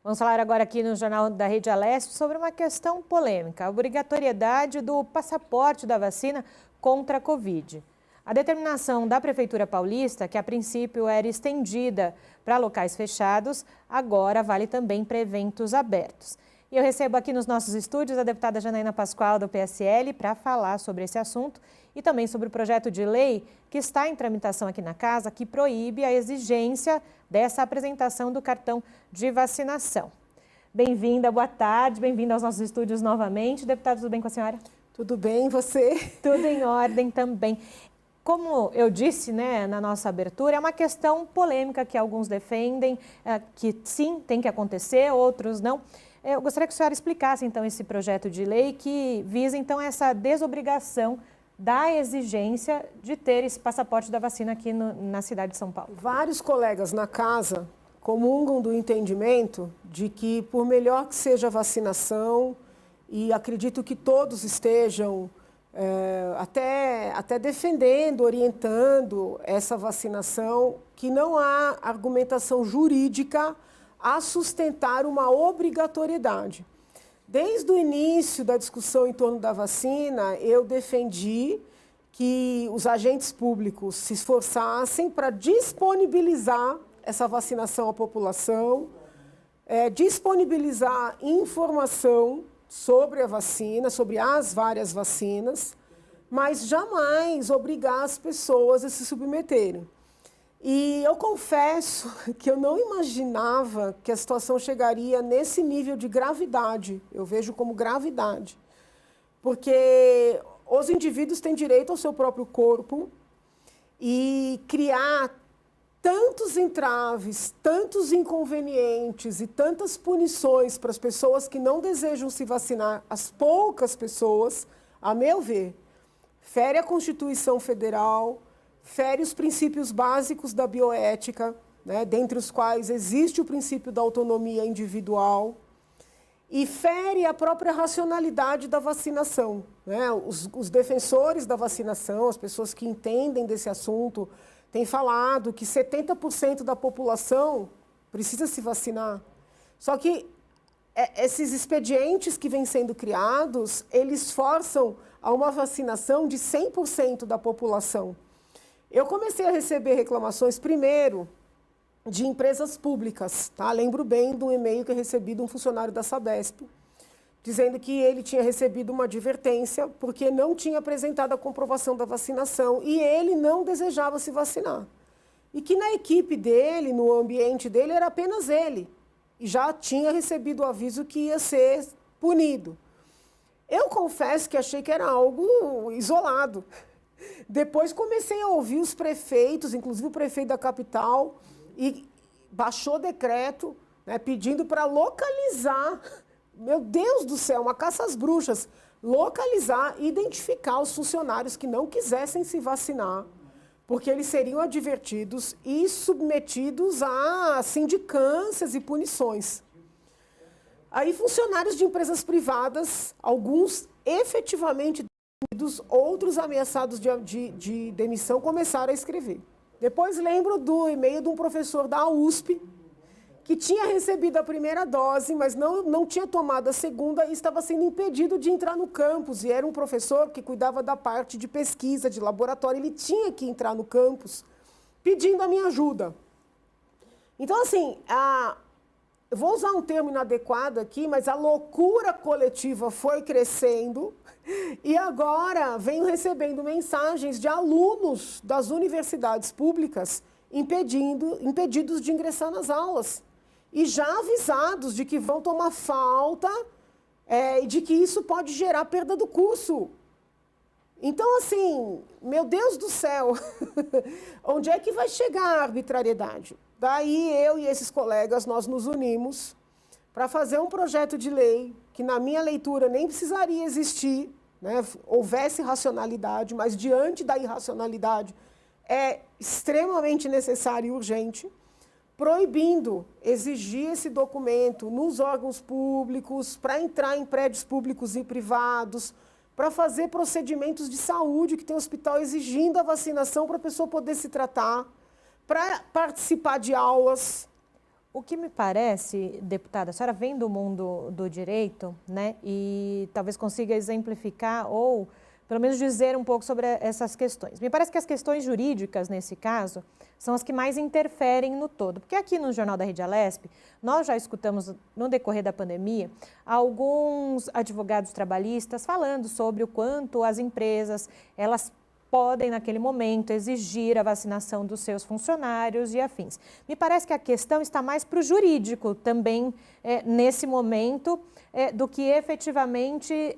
Vamos falar agora aqui no Jornal da Rede Alesp sobre uma questão polêmica, a obrigatoriedade do passaporte da vacina contra a Covid. A determinação da Prefeitura Paulista, que a princípio era estendida para locais fechados, agora vale também para eventos abertos. E eu recebo aqui nos nossos estúdios a deputada Janaína Pascoal, do PSL, para falar sobre esse assunto e também sobre o projeto de lei que está em tramitação aqui na Casa, que proíbe a exigência dessa apresentação do cartão de vacinação. Bem-vinda, boa tarde, bem-vinda aos nossos estúdios novamente. Deputada, tudo bem com a senhora? Tudo bem, e você? Tudo em ordem também. Como eu disse, na nossa abertura, é uma questão polêmica que alguns defendem, que sim, tem que acontecer, outros não. Eu gostaria que a senhora explicasse, então, esse projeto de lei que visa, então, essa desobrigação da exigência de ter esse passaporte da vacina aqui na cidade de São Paulo. Vários colegas na Casa comungam do entendimento de que, por melhor que seja a vacinação, e acredito que todos estejam até defendendo, orientando essa vacinação, que não há argumentação jurídica a sustentar uma obrigatoriedade. Desde o início da discussão em torno da vacina, eu defendi que os agentes públicos se esforçassem para disponibilizar essa vacinação à população, disponibilizar informação sobre a vacina, sobre as várias vacinas, mas jamais obrigar as pessoas a se submeterem. E eu confesso que eu não imaginava que a situação chegaria nesse nível de gravidade. Eu vejo como gravidade. Porque os indivíduos têm direito ao seu próprio corpo e criar tantos entraves, tantos inconvenientes e tantas punições para as pessoas que não desejam se vacinar, as poucas pessoas, a meu ver, fere a Constituição Federal, fere os princípios básicos da bioética, dentre os quais existe o princípio da autonomia individual, e fere a própria racionalidade da vacinação. Os defensores da vacinação, as pessoas que entendem desse assunto, têm falado que 70% da população precisa se vacinar. Só que esses expedientes que vêm sendo criados, eles forçam a uma vacinação de 100% da população. Eu comecei a receber reclamações, primeiro, de empresas públicas. Lembro bem do e-mail que eu recebi de um funcionário da Sabesp, dizendo que ele tinha recebido uma advertência porque não tinha apresentado a comprovação da vacinação e ele não desejava se vacinar. E que na equipe dele, no ambiente dele, era apenas ele. E já tinha recebido o aviso que ia ser punido. Eu confesso que achei que era algo isolado. Depois comecei a ouvir os prefeitos, inclusive o prefeito da capital, e baixou decreto, pedindo para localizar, meu Deus do céu, uma caça às bruxas, localizar e identificar os funcionários que não quisessem se vacinar, porque eles seriam advertidos e submetidos a sindicâncias e punições. Aí funcionários de empresas privadas, alguns efetivamente outros ameaçados de demissão começaram a escrever. Depois lembro do e-mail de um professor da USP, que tinha recebido a primeira dose, mas não tinha tomado a segunda e estava sendo impedido de entrar no campus. E era um professor que cuidava da parte de pesquisa, de laboratório, ele tinha que entrar no campus pedindo a minha ajuda. Então, assim, eu vou usar um termo inadequado aqui, mas a loucura coletiva foi crescendo e agora venho recebendo mensagens de alunos das universidades públicas impedidos de ingressar nas aulas e já avisados de que vão tomar falta e de que isso pode gerar perda do curso. Então, assim, meu Deus do céu, onde é que vai chegar a arbitrariedade? Daí eu e esses colegas, nós nos unimos para fazer um projeto de lei que, na minha leitura, nem precisaria existir, houvesse racionalidade, mas diante da irracionalidade é extremamente necessário e urgente, proibindo exigir esse documento nos órgãos públicos, para entrar em prédios públicos e privados, para fazer procedimentos de saúde, que tem hospital exigindo a vacinação para a pessoa poder se tratar, para participar de aulas. O que me parece, deputada, a senhora vem do mundo do direito, né, e talvez consiga exemplificar ou pelo menos dizer um pouco sobre essas questões. Me parece que as questões jurídicas, nesse caso, são as que mais interferem no todo. Porque aqui no Jornal da Rede Alesp, nós já escutamos, no decorrer da pandemia, alguns advogados trabalhistas falando sobre o quanto as empresas, elas podem, naquele momento, exigir a vacinação dos seus funcionários e afins. Me parece que a questão está mais para o jurídico também, nesse momento, do que efetivamente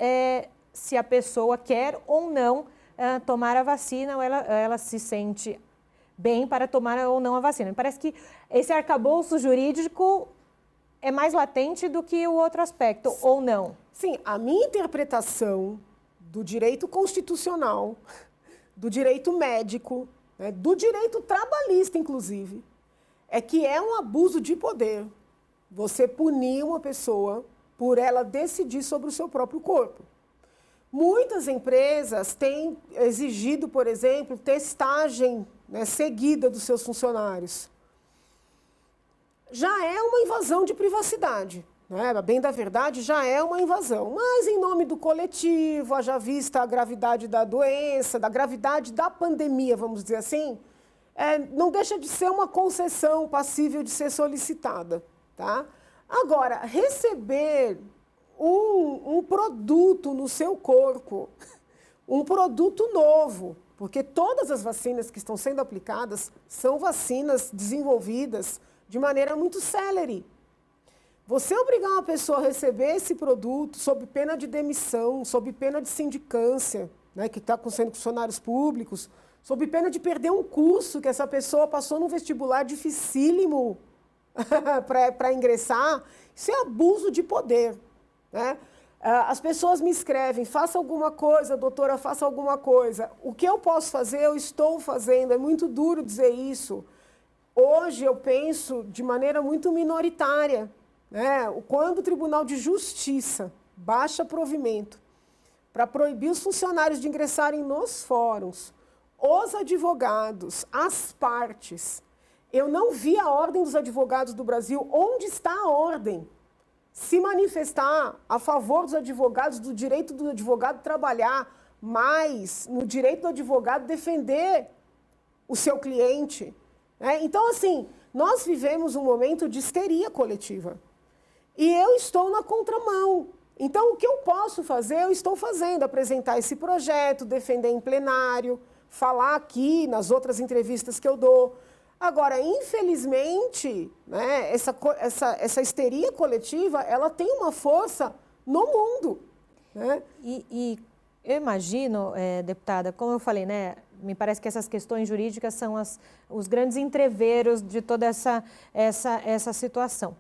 se a pessoa quer ou não tomar a vacina, ou ela se sente bem para tomar ou não a vacina. Me parece que esse arcabouço jurídico é mais latente do que o outro aspecto, ou não? Sim, a minha interpretação do direito constitucional, do direito médico, né, do direito trabalhista, inclusive, é que é um abuso de poder você punir uma pessoa por ela decidir sobre o seu próprio corpo. Muitas empresas têm exigido, por exemplo, testagem, né, seguida dos seus funcionários. Já é uma invasão de privacidade, né? A bem da verdade, já é uma invasão. Mas, em nome do coletivo, haja vista a gravidade da doença, da gravidade da pandemia, vamos dizer assim, não deixa de ser uma concessão passível de ser solicitada. Tá? Agora, receber um produto no seu corpo, um produto novo, porque todas as vacinas que estão sendo aplicadas são vacinas desenvolvidas de maneira muito célere. Você obrigar uma pessoa a receber esse produto sob pena de demissão, sob pena de sindicância, né, que está sendo funcionários públicos, sob pena de perder um curso que essa pessoa passou num vestibular dificílimo para ingressar, isso é abuso de poder. Né? As pessoas me escrevem, faça alguma coisa, doutora, faça alguma coisa. O que eu posso fazer, eu estou fazendo. É muito duro dizer isso. Hoje eu penso de maneira muito minoritária. Né? Quando o Tribunal de Justiça baixa provimento para proibir os funcionários de ingressarem nos fóruns, os advogados, as partes, eu não vi a Ordem dos Advogados do Brasil. Onde está a ordem? Se manifestar a favor dos advogados, do direito do advogado trabalhar, mas no direito do advogado defender o seu cliente. Né? Então, assim, nós vivemos um momento de histeria coletiva. E eu estou na contramão. Então, o que eu posso fazer, eu estou fazendo. Apresentar esse projeto, defender em plenário, falar aqui nas outras entrevistas que eu dou. Agora, infelizmente, né, essa histeria coletiva, ela tem uma força no mundo. Né? E eu imagino, deputada, como eu falei, né, me parece que essas questões jurídicas são os grandes entreveros de toda essa situação.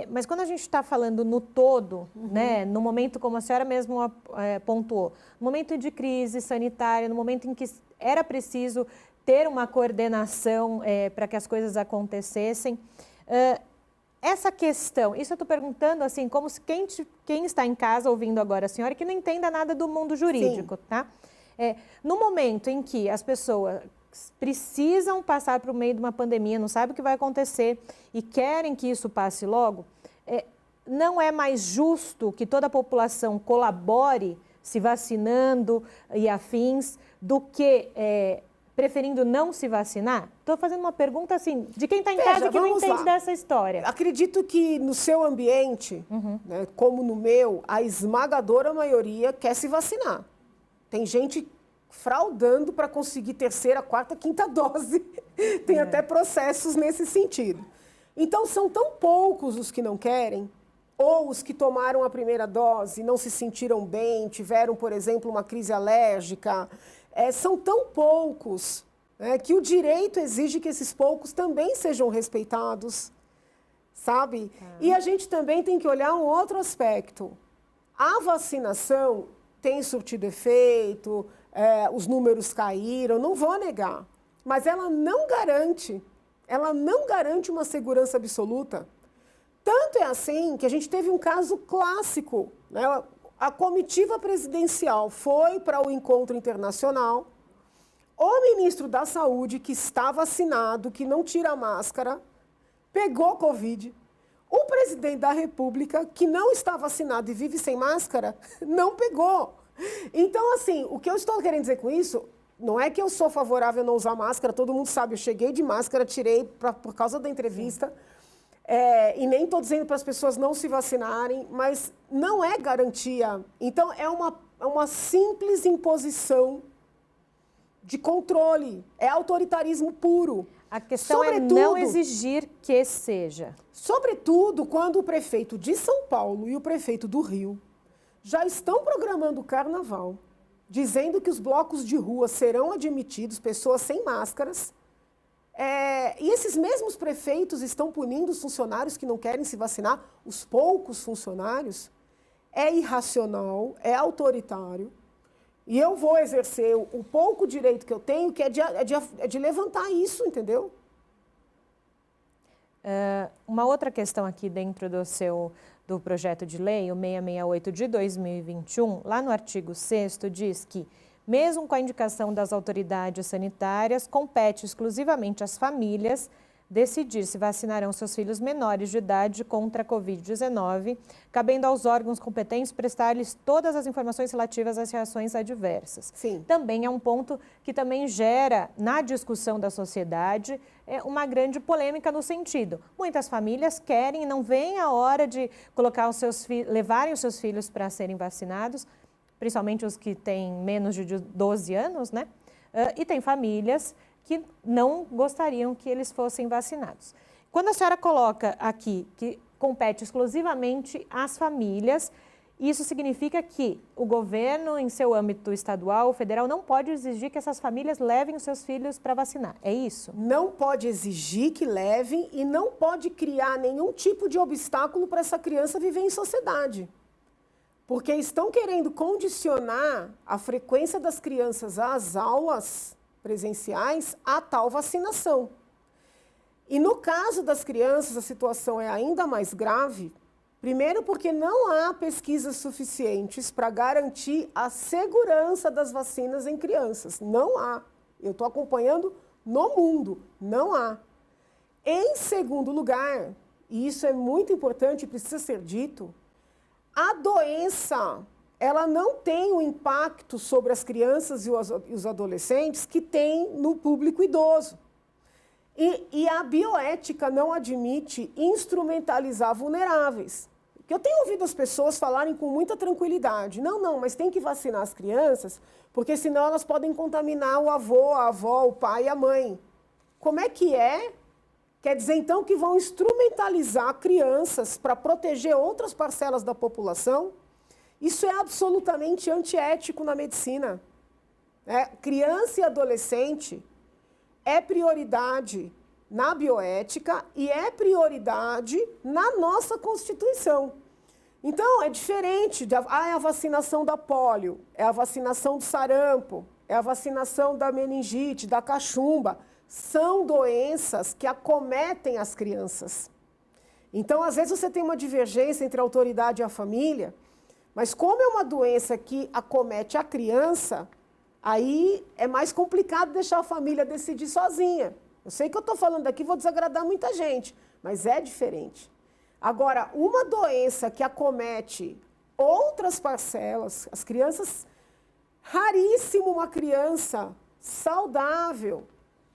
Mas quando a gente está falando no todo, né, no momento, como a senhora mesmo pontuou, no momento de crise sanitária, no momento em que era preciso ter uma coordenação para que as coisas acontecessem. Essa questão, isso eu estou perguntando assim, como se quem está em casa ouvindo agora a senhora que não entenda nada do mundo jurídico, sim, tá? No momento em que as pessoas precisam passar por meio de uma pandemia, não sabem o que vai acontecer e querem que isso passe logo, não é mais justo que toda a população colabore se vacinando e afins do que preferindo não se vacinar? Estou fazendo uma pergunta assim, de quem está em casa que não entende dessa história. Acredito que no seu ambiente, né, como no meu, a esmagadora maioria quer se vacinar. Tem gente fraudando para conseguir terceira, quarta, quinta dose. Tem até processos nesse sentido. Então, são tão poucos os que não querem, ou os que tomaram a primeira dose, não se sentiram bem, tiveram, por exemplo, uma crise alérgica. São tão poucos, né, que o direito exige que esses poucos também sejam respeitados, sabe? E a gente também tem que olhar um outro aspecto. A vacinação tem surtido efeito, os números caíram, não vou negar, mas ela não garante uma segurança absoluta. Tanto é assim que a gente teve um caso clássico, né? A comitiva presidencial foi para o encontro internacional, o ministro da Saúde, que está vacinado, que não tira a máscara, pegou Covid. O presidente da República, que não está vacinado e vive sem máscara, não pegou. Então, assim, o que eu estou querendo dizer com isso, não é que eu sou favorável a não usar máscara, todo mundo sabe, eu cheguei de máscara, tirei por causa da entrevista, e nem estou dizendo para as pessoas não se vacinarem, mas não é garantia. Então, é uma simples imposição de controle, é autoritarismo puro. A questão é não exigir que seja. Sobretudo quando o prefeito de São Paulo e o prefeito do Rio já estão programando o carnaval, dizendo que os blocos de rua serão admitidos, pessoas sem máscaras, e esses mesmos prefeitos estão punindo os funcionários que não querem se vacinar, os poucos funcionários. É irracional, é autoritário. E eu vou exercer o pouco direito que eu tenho, que é de levantar isso, entendeu? Uma outra questão aqui dentro do projeto de lei, o 668 de 2021, lá no artigo 6º, diz que, mesmo com a indicação das autoridades sanitárias, compete exclusivamente às famílias decidir se vacinarão seus filhos menores de idade contra a Covid-19, cabendo aos órgãos competentes prestar-lhes todas as informações relativas às reações adversas. Sim. Também é um ponto que também gera, na discussão da sociedade, uma grande polêmica no sentido. Muitas famílias querem e não veem a hora de colocar levarem os seus filhos para serem vacinados, principalmente os que têm menos de 12 anos, né? E tem famílias que não gostariam que eles fossem vacinados. Quando a senhora coloca aqui que compete exclusivamente às famílias, isso significa que o governo, em seu âmbito estadual ou federal, não pode exigir que essas famílias levem os seus filhos para vacinar, é isso? Não pode exigir que levem e não pode criar nenhum tipo de obstáculo para essa criança viver em sociedade. Porque estão querendo condicionar a frequência das crianças às aulas presenciais a tal vacinação. E no caso das crianças, a situação é ainda mais grave, primeiro porque não há pesquisas suficientes para garantir a segurança das vacinas em crianças. Não há. Eu estou acompanhando no mundo. Não há. Em segundo lugar, e isso é muito importante e precisa ser dito, a doença ela não tem o impacto sobre as crianças e os adolescentes que tem no público idoso. E a bioética não admite instrumentalizar vulneráveis. Eu tenho ouvido as pessoas falarem com muita tranquilidade. Não, mas tem que vacinar as crianças, porque senão elas podem contaminar o avô, a avó, o pai e a mãe. Como é que é? Quer dizer, então, que vão instrumentalizar crianças para proteger outras parcelas da população? Isso é absolutamente antiético na medicina. Criança e adolescente é prioridade na bioética e é prioridade na nossa Constituição. Então, é diferente. É a vacinação da pólio, é a vacinação do sarampo, é a vacinação da meningite, da cachumba. São doenças que acometem as crianças. Então, às vezes, você tem uma divergência entre a autoridade e a família, mas como é uma doença que acomete a criança, aí é mais complicado deixar a família decidir sozinha. Eu sei que eu estou falando aqui, vou desagradar muita gente, mas é diferente. Agora, uma doença que acomete outras parcelas, as crianças, raríssimo uma criança saudável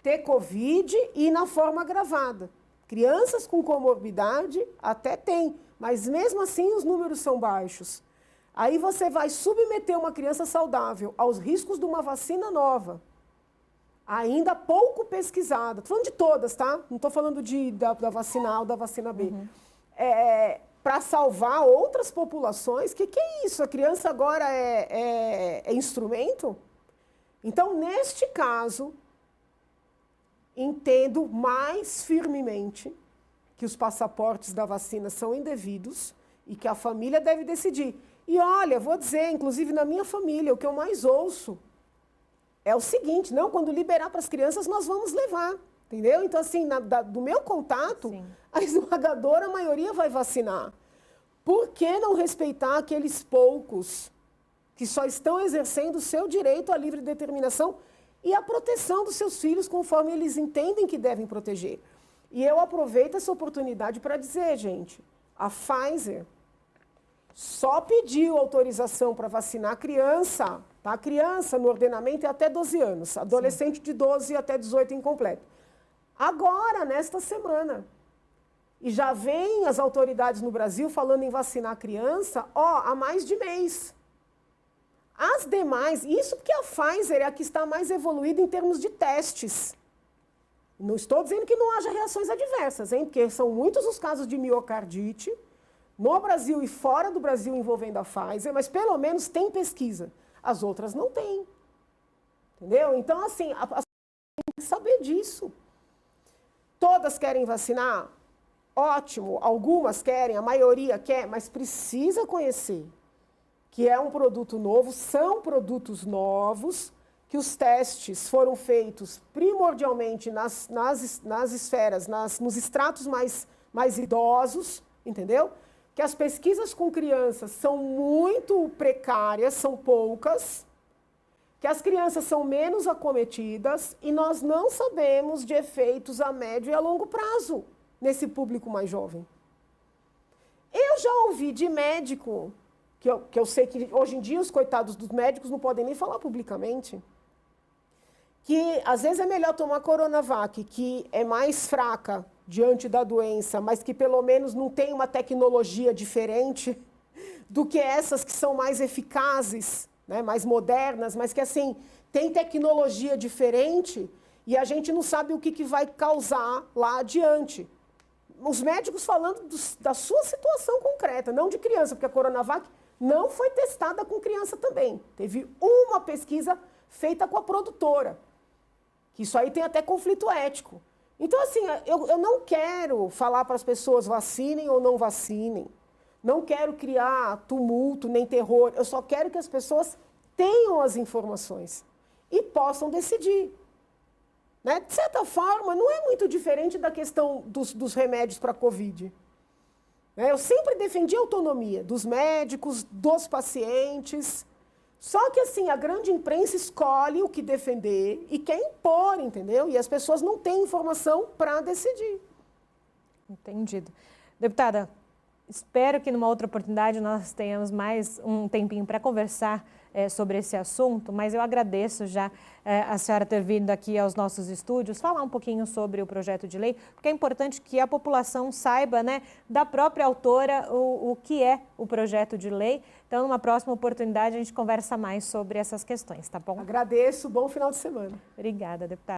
ter Covid e na forma agravada. Crianças com comorbidade até tem, mas mesmo assim os números são baixos. Aí você vai submeter uma criança saudável aos riscos de uma vacina nova, ainda pouco pesquisada. Estou falando de todas, tá? Não estou falando da vacina A ou da vacina B. Para salvar outras populações, que é isso? A criança agora é instrumento? Então, neste caso, entendo mais firmemente que os passaportes da vacina são indevidos e que a família deve decidir. E olha, vou dizer, inclusive na minha família, o que eu mais ouço é o seguinte, não, quando liberar para as crianças, nós vamos levar, entendeu? Então, assim, do meu contato, sim, a esmagadora maioria vai vacinar. Por que não respeitar aqueles poucos que só estão exercendo o seu direito à livre determinação e à proteção dos seus filhos conforme eles entendem que devem proteger? E eu aproveito essa oportunidade para dizer, gente, a Pfizer só pediu autorização para vacinar criança, tá? Criança no ordenamento é até 12 anos, adolescente de 12 até 18 incompleto. Agora, nesta semana. E já vem as autoridades no Brasil falando em vacinar criança, há mais de mês. As demais, isso porque a Pfizer é a que está mais evoluída em termos de testes. Não estou dizendo que não haja reações adversas, hein? Porque são muitos os casos de miocardite, no Brasil e fora do Brasil envolvendo a Pfizer, mas pelo menos tem pesquisa. As outras não têm. Entendeu? Então, assim, a pessoa tem que saber disso. Todas querem vacinar? Ótimo, algumas querem, a maioria quer, mas precisa conhecer que é um produto novo, são produtos novos, que os testes foram feitos primordialmente nas esferas, nos estratos mais idosos, entendeu? Que as pesquisas com crianças são muito precárias, são poucas, que as crianças são menos acometidas e nós não sabemos de efeitos a médio e a longo prazo nesse público mais jovem. Eu já ouvi de médico, que eu sei que hoje em dia os coitados dos médicos não podem nem falar publicamente, que às vezes é melhor tomar Coronavac, que é mais fraca diante da doença, mas que pelo menos não tem uma tecnologia diferente do que essas que são mais eficazes, né, mais modernas, mas que assim, tem tecnologia diferente e a gente não sabe o que vai causar lá adiante. Os médicos falando da sua situação concreta, não de criança, porque a Coronavac não foi testada com criança também. Teve uma pesquisa feita com a produtora, que isso aí tem até conflito ético. Então, assim, eu não quero falar para as pessoas vacinem ou não vacinem. Não quero criar tumulto nem terror. Eu só quero que as pessoas tenham as informações e possam decidir. Né? De certa forma, não é muito diferente da questão dos remédios para a Covid. Eu sempre defendi a autonomia dos médicos, dos pacientes. Só que, assim, a grande imprensa escolhe o que defender e quer impor, entendeu? E as pessoas não têm informação para decidir. Entendido. Deputada, espero que numa outra oportunidade nós tenhamos mais um tempinho para conversar sobre esse assunto, mas eu agradeço já a senhora ter vindo aqui aos nossos estúdios falar um pouquinho sobre o projeto de lei, porque é importante que a população saiba, né, da própria autora o que é o projeto de lei. Então, numa próxima oportunidade, a gente conversa mais sobre essas questões, tá bom? Agradeço, bom final de semana. Obrigada, deputada.